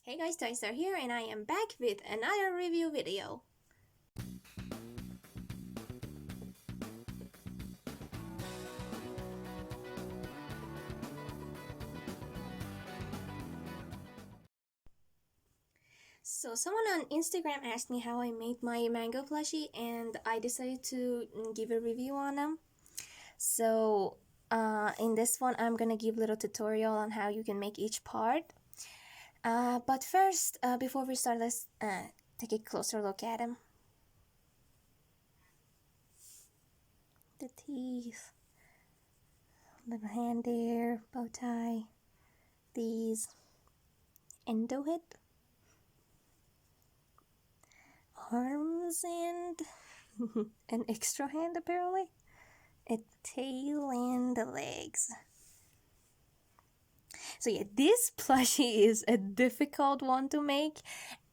Hey guys, Toystar here, and I am back with another review video. So someone on Instagram asked me how I made my mango plushie, and I decided to give a review on them. So in this one, I'm gonna give a little tutorial on how you can make each part. But first, before we start, let's take a closer look at them. The teeth, little hand there, bow tie, these, endo head, arms, and an extra hand apparently, a tail, and the legs. So yeah, this plushie is a difficult one to make,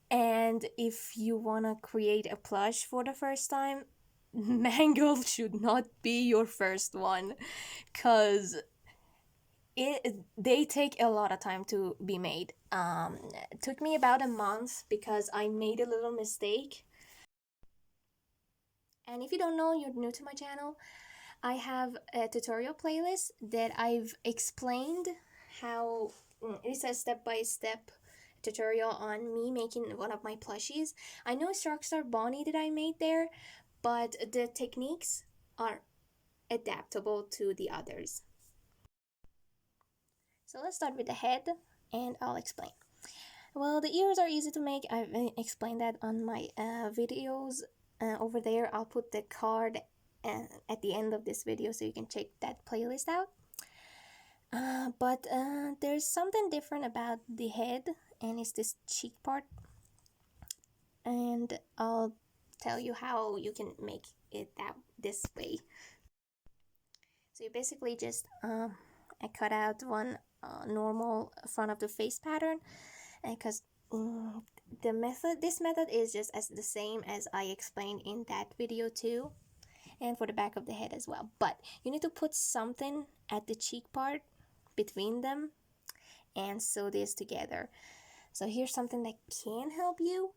and if you want to create a plush for the first time, Mangle should not be your first one, because they take a lot of time to be made. It took me about a month because I made a little mistake. And if you don't know, you're new to my channel, I have a tutorial playlist that I've explained how it's a step-by-step tutorial on me making one of my plushies. I know it's Rockstar Bonnie that I made there, but the techniques are adaptable to the others. So let's start with the head, and I'll explain. Well, the ears are easy to make. I've explained that on my videos over there. I'll put the card at the end of this video so you can check that playlist out. But there's something different about the head, and it's this cheek part. And I'll tell you how you can make it this way. So you basically just I cut out one normal front of the face pattern, because this method is just as the same as I explained in that video too, and for the back of the head as well. But you need to put something at the cheek part between them and sew this together. So here's something that can help you.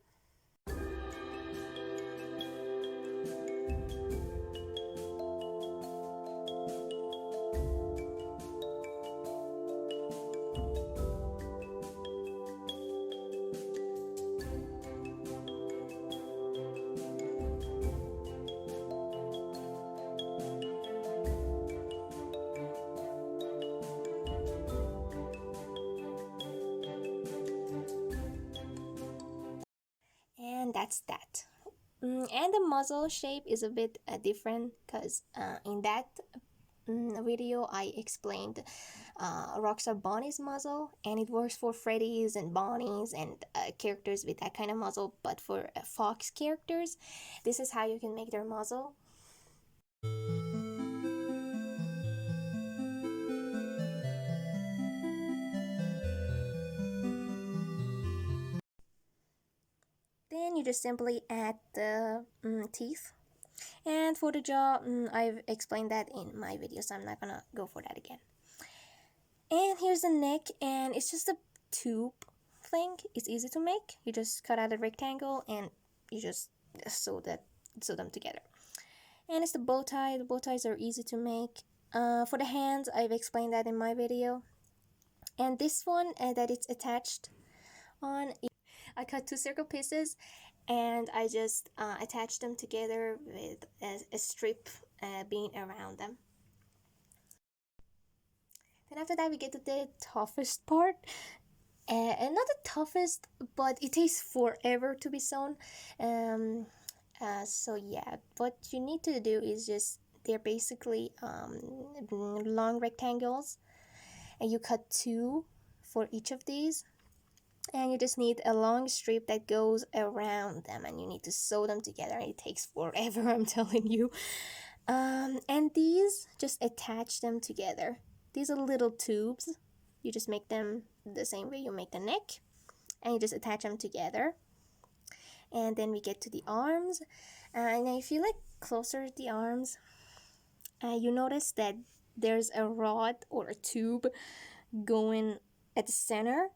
And that's that. And the muzzle shape is a bit different, because in that video I explained Rockstar Bonnie's muzzle, and it works for Freddy's and Bonnie's and characters with that kind of muzzle. But for Fox characters, this is how you can make their muzzle. Then you just simply add the teeth. And for the jaw, I've explained that in my video, so I'm not gonna go for that again. And here's the neck, and it's just a tube thing. It's easy to make. You just cut out a rectangle and you just sew them together. And it's the bow tie. The bow ties are easy to make. For the hands, I've explained that in my video. And this one that it's attached on, I cut 2 circle pieces, and I just attach them together with a strip being around them. Then after that we get to the toughest part, and not the toughest, but it takes forever to be sewn. So yeah, what you need to do is just, they're basically long rectangles, and you cut 2 for each of these, and you just need a long strip that goes around them, and you need to sew them together. It takes forever, I'm telling you. And these, just attach them together. These are little tubes. You just make them the same way you make the neck, and you just attach them together. And then we get to the arms, and if you look closer at the arms, you notice that there's a rod or a tube going at the center,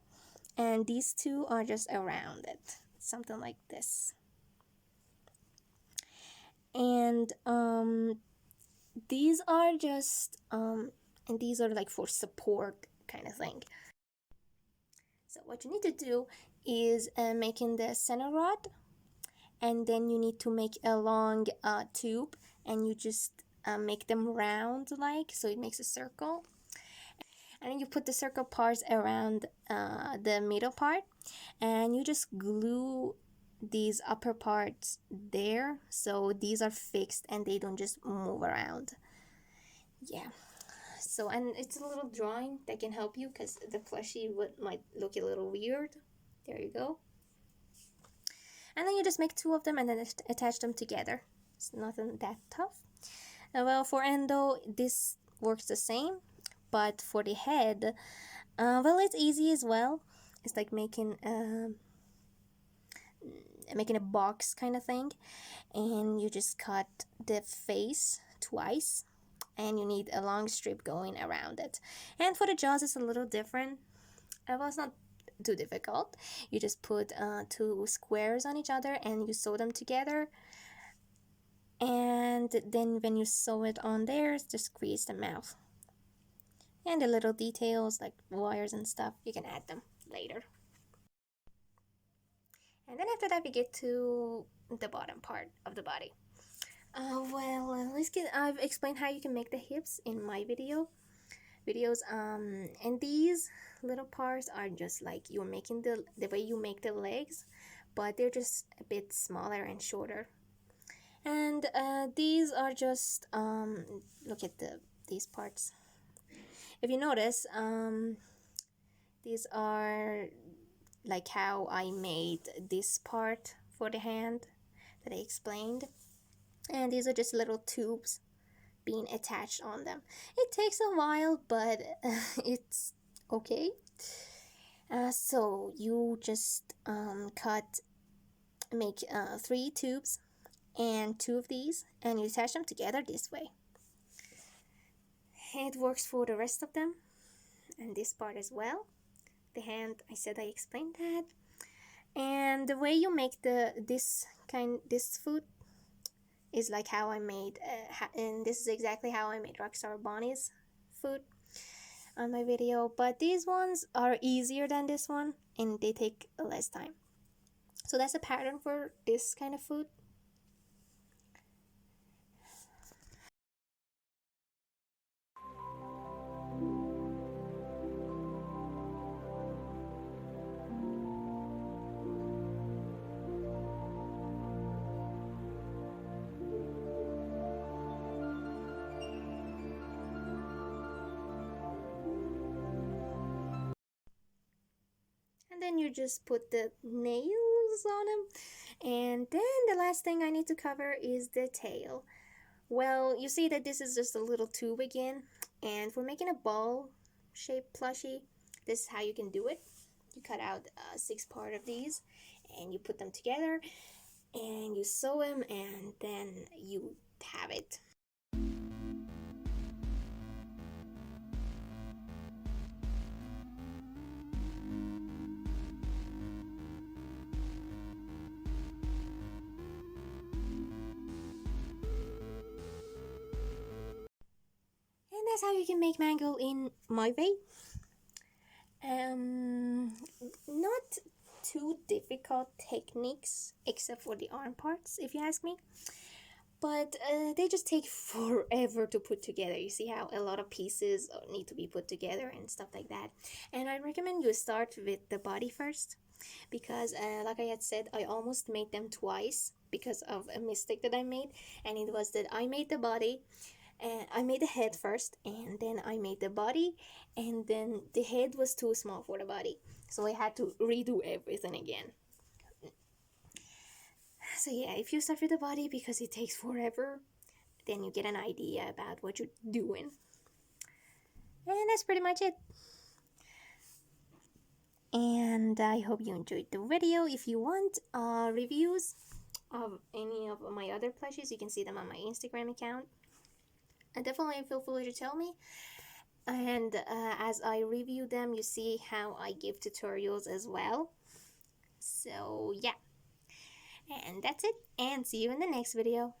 and these two are just around it, something like this. And these are just and these are like for support kind of thing. So what you need to do is making the center rod, and then you need to make a long tube, and you just make them round, like so it makes a circle, and then you put the circle parts around the middle part, and you just glue these upper parts there so these are fixed and they don't just move around. Yeah, so, and it's a little drawing that can help you because the plushie might look a little weird. There you go. And then you just make two of them and then attach them together. It's nothing that tough. Well, for endo this works the same, but for the head, well, it's easy as well. It's like making a box kind of thing, and you just cut the face twice, and you need a long strip going around it. And for the jaws, it's a little different. Well, it's not too difficult. You just put two squares on each other and you sew them together, and then when you sew it on there, just creates the mouth. And the little details like wires and stuff, you can add them later. And then after that, we get to the bottom part of the body. I've explained how you can make the hips in my videos. And these little parts are just like you're making the way you make the legs, but they're just a bit smaller and shorter. And these are just look at these parts. If you notice, these are like how I made this part for the hand that I explained. And these are just little tubes being attached on them. It takes a while, but it's okay. So you just make 3 tubes and 2 of these, and you attach them together this way. It works for the rest of them, and this part as well. The hand, I said I explained that. And the way you make this foot is like how I made, and this is exactly how I made Rockstar Bonnie's foot on my video. But these ones are easier than this one, and they take less time. So that's a pattern for this kind of foot. And then you just put the nails on them. And then the last thing I need to cover is the tail. Well, you see that this is just a little tube again, and for making a ball shaped plushie, this is how you can do it. You cut out 6 parts of these and you put them together and you sew them, and then you have it. That's how you can make Mangle in my way. Not too difficult techniques except for the arm parts, if you ask me, but they just take forever to put together. You see how a lot of pieces need to be put together and stuff like that. And I recommend you start with the body first, because like I had said, I almost made them twice because of a mistake that I made, and it was that I made the body, and I made the head first, and then I made the body, and then the head was too small for the body, so I had to redo everything again. So yeah, if you start with the body because it takes forever, then you get an idea about what you're doing. And that's pretty much it. And I hope you enjoyed the video. If you want reviews of any of my other plushies, you can see them on my Instagram account. And definitely feel free to tell me. and as I review them, you see how I give tutorials as well. So yeah, and that's it, and see you in the next video.